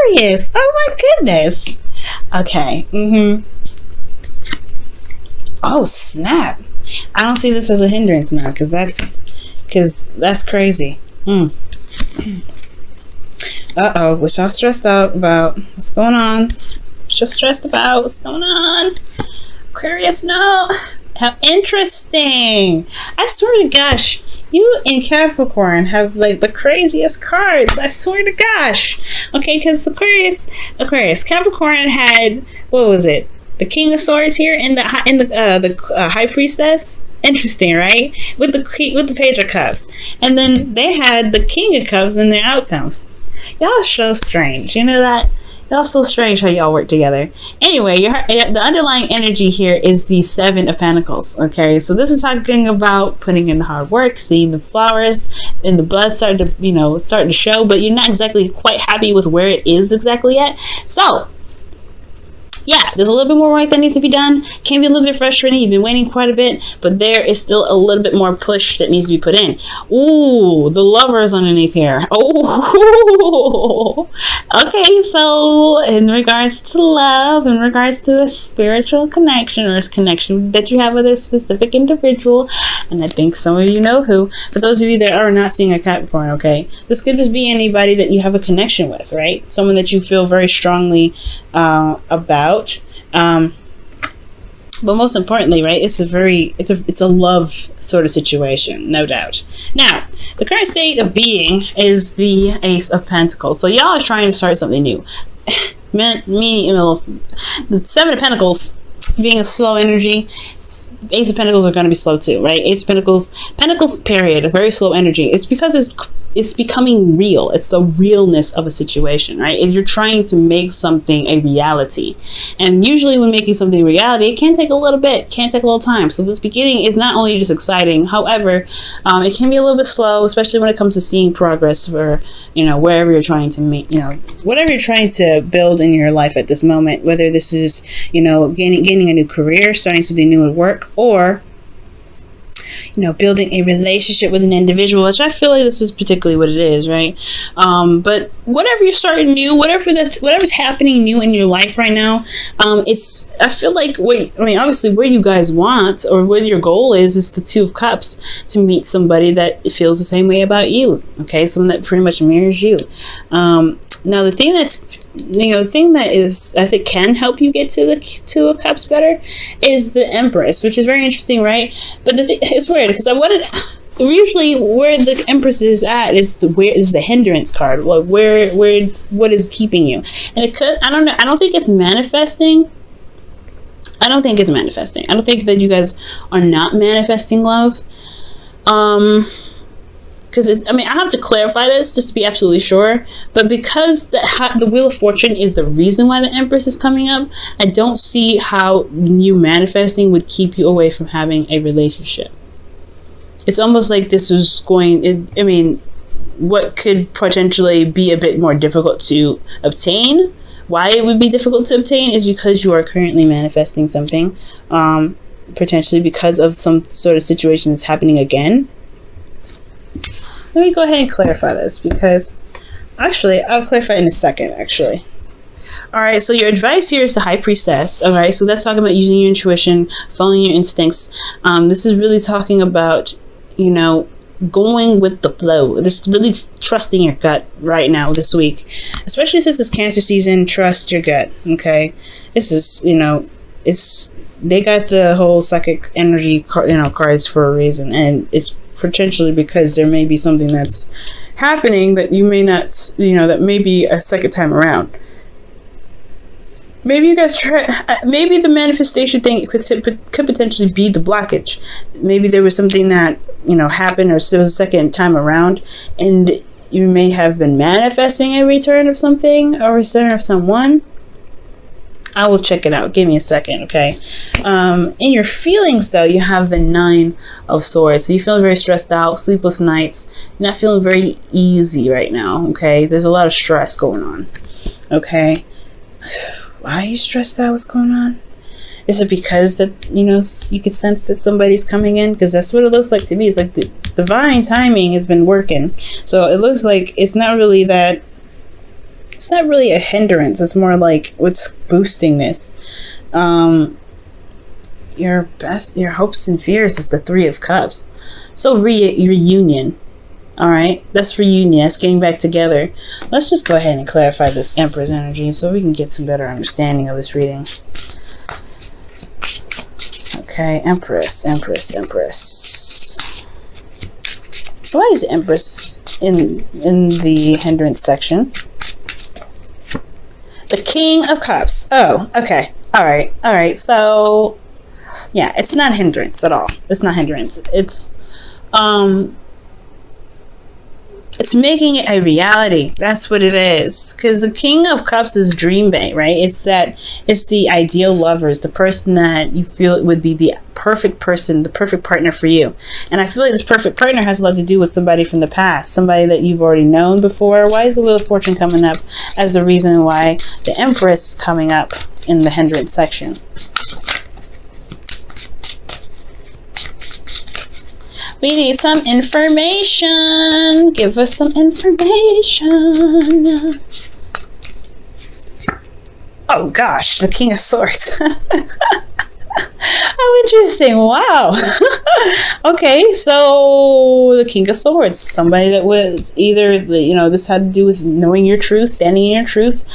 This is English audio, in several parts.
Aquarius. Oh my goodness. Okay. Oh snap. I don't see this as a hindrance now, because that's crazy. Uh-oh, we're so stressed out about what's going on. Just stressed about what's going on. Aquarius, no. How interesting. I swear to gosh, you and Capricorn have like the craziest cards. I swear to gosh. Okay, because Aquarius, Capricorn had, what was it? The King of Swords here in the High Priestess. Interesting, right? With the Page of Cups, and then they had the King of Cups in their outcome. Y'all are so strange. You know that? Y'all so strange how y'all work together. Anyway, the underlying energy here is the Seven of Pentacles. Okay, so this is talking about putting in the hard work, seeing the flowers and the blood start to show, but you're not exactly quite happy with where it is exactly yet. So yeah, there's a little bit more work that needs to be done. Can be a little bit frustrating. You've been waiting quite a bit, but there is still a little bit more push that needs to be put in. Ooh, the Lovers underneath here. Oh, okay. So in regards to love, in regards to a spiritual connection or a connection that you have with a specific individual, and I think some of you know who. For those of you that are not seeing a Capricorn, okay, this could just be anybody that you have a connection with, right? Someone that you feel very strongly about. But most importantly, right, it's a love sort of situation, no doubt. Now, the current state of being is the Ace of Pentacles. So y'all are trying to start something new. The Seven of Pentacles being a slow energy, Ace of Pentacles are going to be slow too, right? Ace of Pentacles period, a very slow energy. It's because it's becoming real. It's the realness of a situation, right? And you're trying to make something a reality. And usually when making something a reality, it can take a little bit, can take a little time. So this beginning is not only just exciting, however, it can be a little bit slow, especially when it comes to seeing progress for, wherever you're trying to make, whatever you're trying to build in your life at this moment, whether this is, gaining a new career, starting something new at work, or building a relationship with an individual, which I feel like this is particularly what it is, right? But whatever you're starting new, whatever's happening new in your life right now, I feel like obviously where you guys want or what your goal is the Two of Cups, to meet somebody that feels the same way about you. Okay, someone that pretty much mirrors you. Now the thing that is, I think, can help you get to the Two of Cups better is the Empress, which is very interesting, right? But it's weird because usually where the Empress is at is the hindrance card. Like what is keeping you? And it could, I don't know. I don't think it's manifesting. I don't think that you guys are not manifesting love. Because I have to clarify this just to be absolutely sure, but because the Wheel of Fortune is the reason why the Empress is coming up, I don't see how you manifesting would keep you away from having a relationship. It's almost like this is what could potentially be a bit more difficult to obtain. Why it would be difficult to obtain is because you are currently manifesting something, potentially because of some sort of situation that's happening again. Let me go ahead and clarify this, because actually I'll clarify in a second. All right, so your advice here is the High Priestess. All right, so that's talking about using your intuition, following your instincts. This is really talking about going with the flow, just really trusting your gut right now this week, especially since it's Cancer season. Trust your gut. Okay, this is they got the whole psychic energy cards for a reason, and it's potentially because there may be something that's happening that you may not, that may be a second time around. Maybe you guys maybe the manifestation thing could potentially be the blockage. Maybe there was something that, happened, or it was a second time around, and you may have been manifesting a return of something or a return of someone. I will check it out. Give me a second, okay? In your feelings, though, you have the Nine of Swords. So you're feeling very stressed out, sleepless nights. You're not feeling very easy right now, okay? There's a lot of stress going on, okay? Why are you stressed out? What's going on? Is it because that, you could sense that somebody's coming in? Because that's what it looks like to me. It's like the divine timing has been working. So it looks like it's not really that it's not really a hindrance. It's more like what's boosting this. Your hopes and fears is the Three of Cups. So reunion. All right, that's reunion. That's getting back together. Let's just go ahead and clarify this Empress energy so we can get some better understanding of this reading. Okay, Empress. Why is Empress in the hindrance section? The King of Cups. Oh, okay. All right. So, yeah, it's not hindrance at all. It's not hindrance. It's making it a reality. That's what it is. Because the King of Cups is dream bait, right? It's the ideal lover. It's the person that you feel would be the perfect person, the perfect partner for you. And I feel like this perfect partner has a lot to do with somebody from the past, somebody that you've already known before. Why is the Wheel of Fortune coming up as the reason why the Empress coming up in the hindrance section? We need some information. Give us some information. Oh gosh, the King of Swords. How interesting. Wow. Okay, so the King of Swords. Somebody that was either, this had to do with knowing your truth, standing in your truth.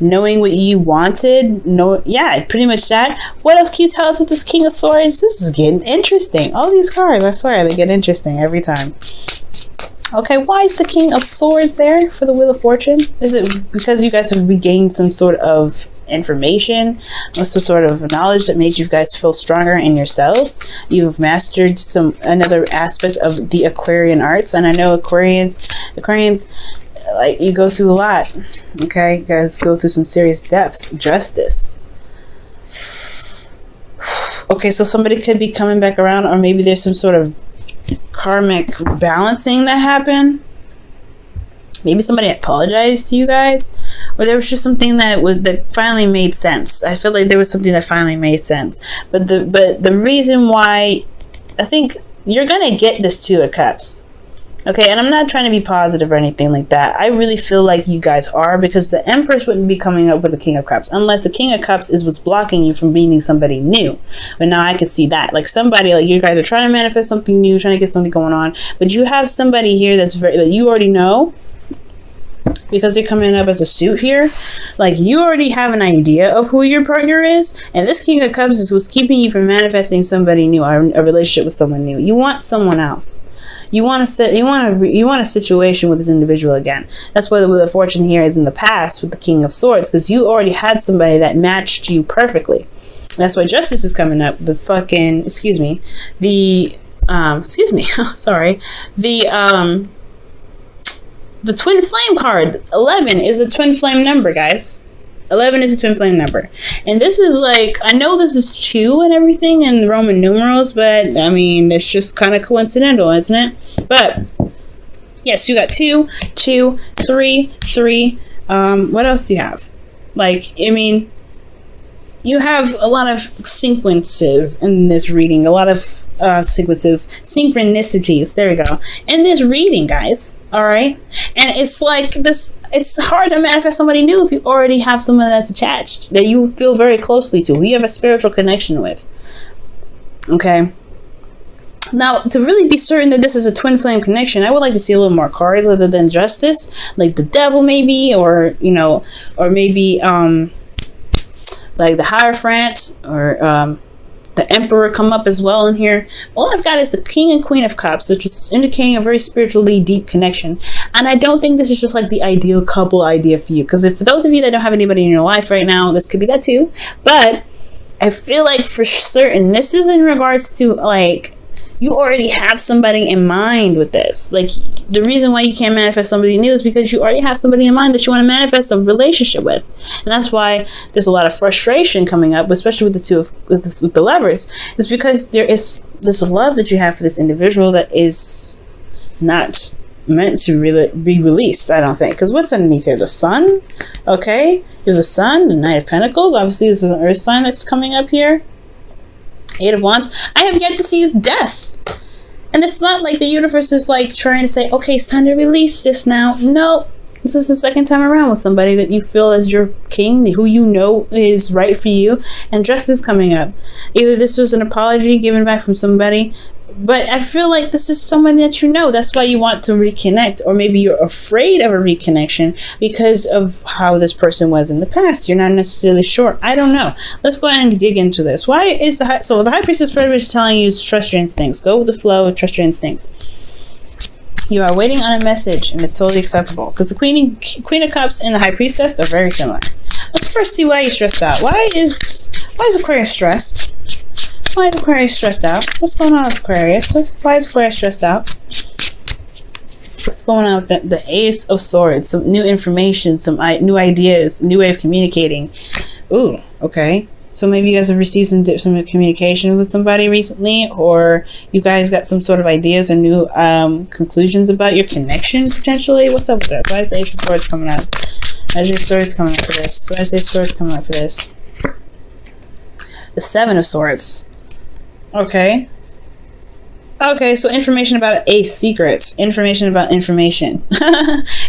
Knowing what you wanted. Yeah, pretty much that. What else can you tell us with this King of Swords? This is getting interesting. All these cards, I swear, they get interesting every time. Okay, why is the King of Swords there for the Wheel of Fortune? Is it because you guys have regained some sort of information, some sort of knowledge that made you guys feel stronger in yourselves? You've mastered another aspect of the Aquarian arts, and I know Aquarians, like, you go through a lot. Okay, you guys go through some serious depth. Justice. Okay, so somebody could be coming back around, or maybe there's some sort of karmic balancing that happened. Maybe somebody apologized to you guys, or there was just something that finally made sense. I feel like there was something that finally made sense. But the reason why, I think you're gonna get this Two of Cups. Okay, and I'm not trying to be positive or anything like that. I really feel like you guys are, because the Empress wouldn't be coming up with the King of Cups unless the King of Cups is what's blocking you from meeting somebody new. But now I can see that. Like somebody, like you guys are trying to manifest something new, trying to get something going on, but you have somebody here that you already know, because they're coming up as a suit here. Like, you already have an idea of who your partner is, and this King of Cups is what's keeping you from manifesting somebody new, or a relationship with someone new. You want someone else. You want a situation with this individual again. That's why the Wheel of Fortune here is in the past with the King of Swords, because you already had somebody that matched you perfectly. That's why Justice is coming up. The Twin Flame card. 11 is a Twin Flame number, guys. 11 is a Twin Flame number. And this is like, I know this is 2 and everything in Roman numerals, but I mean, it's just kind of coincidental, isn't it? But yes, you got 2, 2, 3, 3. What else do you have? Like, I mean, you have a lot of sequences in this reading, a lot of synchronicities, there we go, in this reading, guys. All right, and it's like this, it's hard to manifest somebody new if you already have someone that's attached, that you feel very closely to, who you have a spiritual connection with. Okay, now to really be certain that this is a twin flame connection, I would like to see a little more cards other than Justice, like the Devil maybe, or or maybe like the Hierophant, or the Emperor come up as well in here. All I've got is the King and Queen of Cups, which is indicating a very spiritually deep connection. And I don't think this is just like the ideal couple idea for you, because for those of you that don't have anybody in your life right now, this could be that too. But I feel like for certain, this is in regards to, like, you already have somebody in mind with this. Like, the reason why you can't manifest somebody new is because you already have somebody in mind that you want to manifest a relationship with. And that's why there's a lot of frustration coming up, especially with with the Lovers. It's because there is this love that you have for this individual that is not meant to really be released, I don't think. Because what's underneath here? The Sun? Okay. There's the Sun, the Knight of Pentacles. Obviously, this is an Earth sign that's coming up here. 8 of Wands. I have yet to see death. And it's not like the universe is like trying to say, okay, it's time to release this now. No, This is the second time around with somebody that you feel as your king, who you know is right for you, and justice coming up. Either this was an apology given back from somebody, but I feel like this is someone that you know. That's why you want to reconnect, or maybe you're afraid of a reconnection because of how this person was in the past. You're not necessarily sure. I don't know. Let's go ahead and dig into this. Why is the High Priestess pretty much telling you to trust your instincts. Go with the flow. Trust your instincts. You are waiting on a message, and it's totally acceptable because the Queen of Cups and the High Priestess are very similar. Let's first see why you're stressed out. Why is Aquarius stressed? Why is Aquarius stressed out? What's going on with Aquarius? Why is Aquarius stressed out? What's going on with the Ace of Swords? Some new information, some new ideas, new way of communicating. Ooh, okay. So maybe you guys have received some communication with somebody recently, or you guys got some sort of ideas and new conclusions about your connections potentially. What's up with that? Why is the Ace of Swords coming out? Why is the Ace of Swords coming out for this? Why is the Ace of Swords coming out for this? The Seven of Swords. Okay. Okay, so information about Ace secrets. Information about information.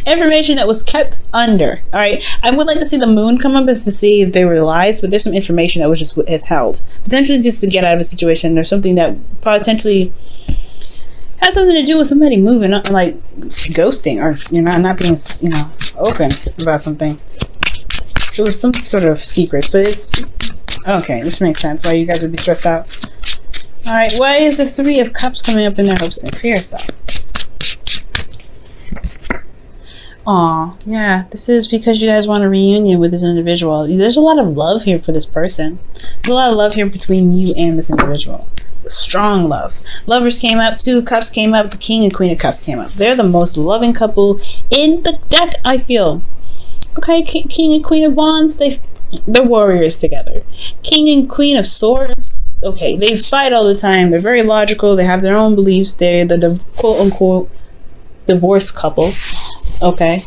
Information that was kept under. Alright. I would like to see the moon come up as to see if they were lies, but there's some information that was just withheld. Potentially just to get out of a situation or something that potentially had something to do with somebody moving up, like ghosting, or not being open about something. It was some sort of secret, but it's okay. This makes sense why you guys would be stressed out. Alright, why is the Three of Cups coming up in their hopes and fears, though? Aw, yeah, this is because you guys want a reunion with this individual. There's a lot of love here for this person. There's a lot of love here between you and this individual. Strong love. Lovers came up, Two of Cups came up, the King and Queen of Cups came up. They're the most loving couple in the deck, I feel. Okay, King and Queen of Wands, they're warriors together. King and Queen of Swords, okay, they fight all the time. They're very logical. They have their own beliefs. They're the quote-unquote divorced couple. Okay,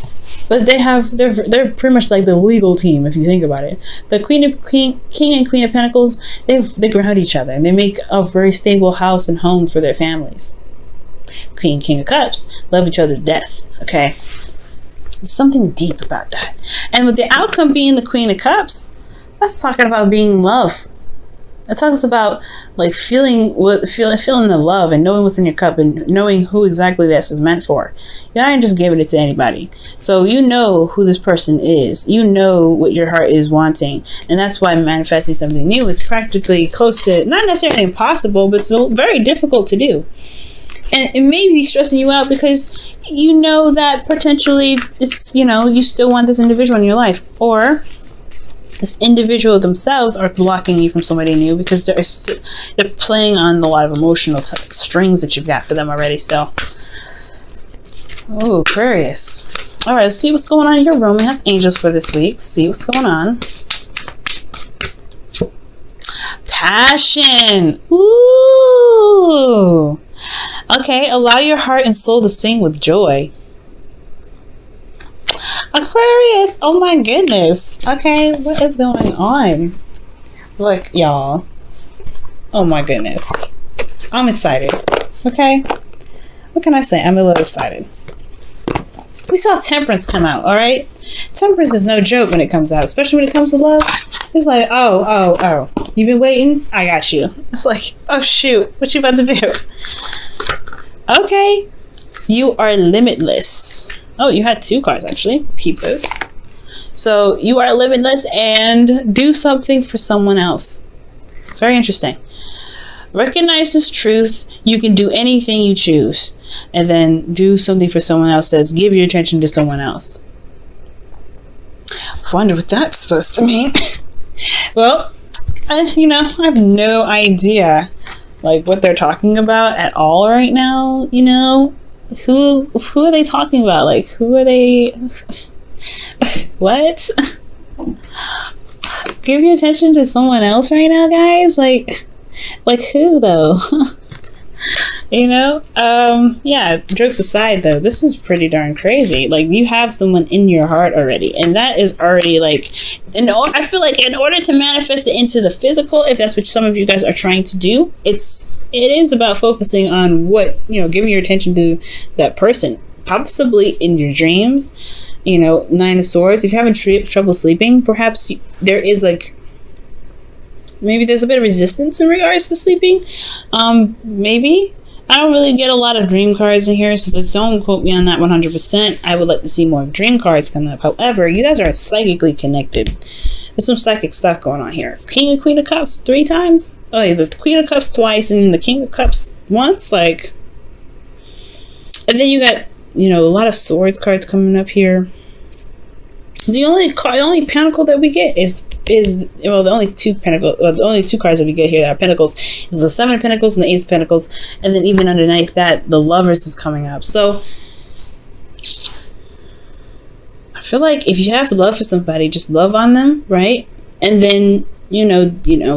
but they're pretty much like the legal team if you think about it. The King and Queen of Pentacles, they ground each other and they make a very stable house and home for their families. King of Cups love each other to death. Okay, there's something deep about that. And with the outcome being the Queen of Cups, that's talking about being in love. It talks about like feeling the love and knowing what's in your cup and knowing who exactly this is meant for. You're not just giving it to anybody. So you know who this person is. You know what your heart is wanting. And that's why manifesting something new is practically close to, not necessarily impossible, but still very difficult to do. And it may be stressing you out because you know that potentially it's, you still want this individual in your life. Or this individual themselves are blocking you from somebody new because they're playing on a lot of emotional strings that you've got for them already still. Oh, Aquarius. All right, let's see what's going on in your romance angels for this week. See what's going on. Passion. Ooh. Okay, allow your heart and soul to sing with joy. Aquarius, oh my goodness. Okay, what is going on? Look, y'all. Oh my goodness. I'm excited. Okay? What can I say? I'm a little excited. We saw Temperance come out, alright? Temperance is no joke when it comes out, especially when it comes to love. It's like, oh. You've been waiting? I got you. It's like, oh shoot, what you about to do? Okay. You are limitless. Oh, you had two cards actually. Keep those. So you are limitless and do something for someone else. Very interesting. Recognize this truth. You can do anything you choose. And then do something for someone else. Says give your attention to someone else. I wonder what that's supposed to mean. Well, I have no idea like what they're talking about at all right now. Who are they talking about? Like, who are they? What? Give your attention to someone else right now, guys. Like who though? Yeah, jokes aside though, this is pretty darn crazy. Like, you have someone in your heart already, and that is already like, I feel like in order to manifest it into the physical, if that's what some of you guys are trying to do, it is about focusing on what, giving your attention to that person, possibly in your dreams, you know, Nine of Swords. If you're having trouble sleeping, perhaps there is like, maybe there's a bit of resistance in regards to sleeping. Maybe. I don't really get a lot of dream cards in here, so don't quote me on that 100%. I would like to see more dream cards come up. However, you guys are psychically connected. There's some psychic stuff going on here. King and Queen of Cups 3 times. Oh, yeah, the Queen of Cups twice and the King of Cups once. Like, and then you got, you know, a lot of Swords cards coming up here. The only pentacle that we get is well, the only two cards that we get here that are pentacles is the 7 of Pentacles and the 8 of Pentacles, and then even underneath that, the Lovers is coming up. So I feel like if you have love for somebody, just love on them, right? And then you know,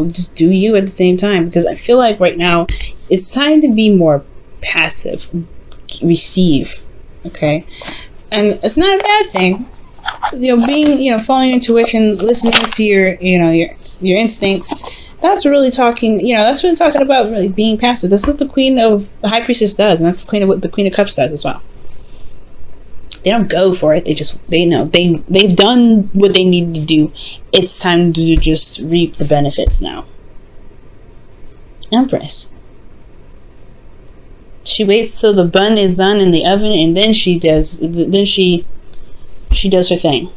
just do you at the same time, because I feel like right now it's time to be more passive, receive, okay? And it's not a bad thing. You know, being, you know, following your intuition, listening to your, you know, your instincts. That's really talking, you know, that's really talking about really being passive. That's what the High Priestess does, and that's what the Queen of Cups does as well. They don't go for it. They know they've done what they need to do. It's time to just reap the benefits now. Empress. She waits till the bun is done in the oven, and then she does her thing.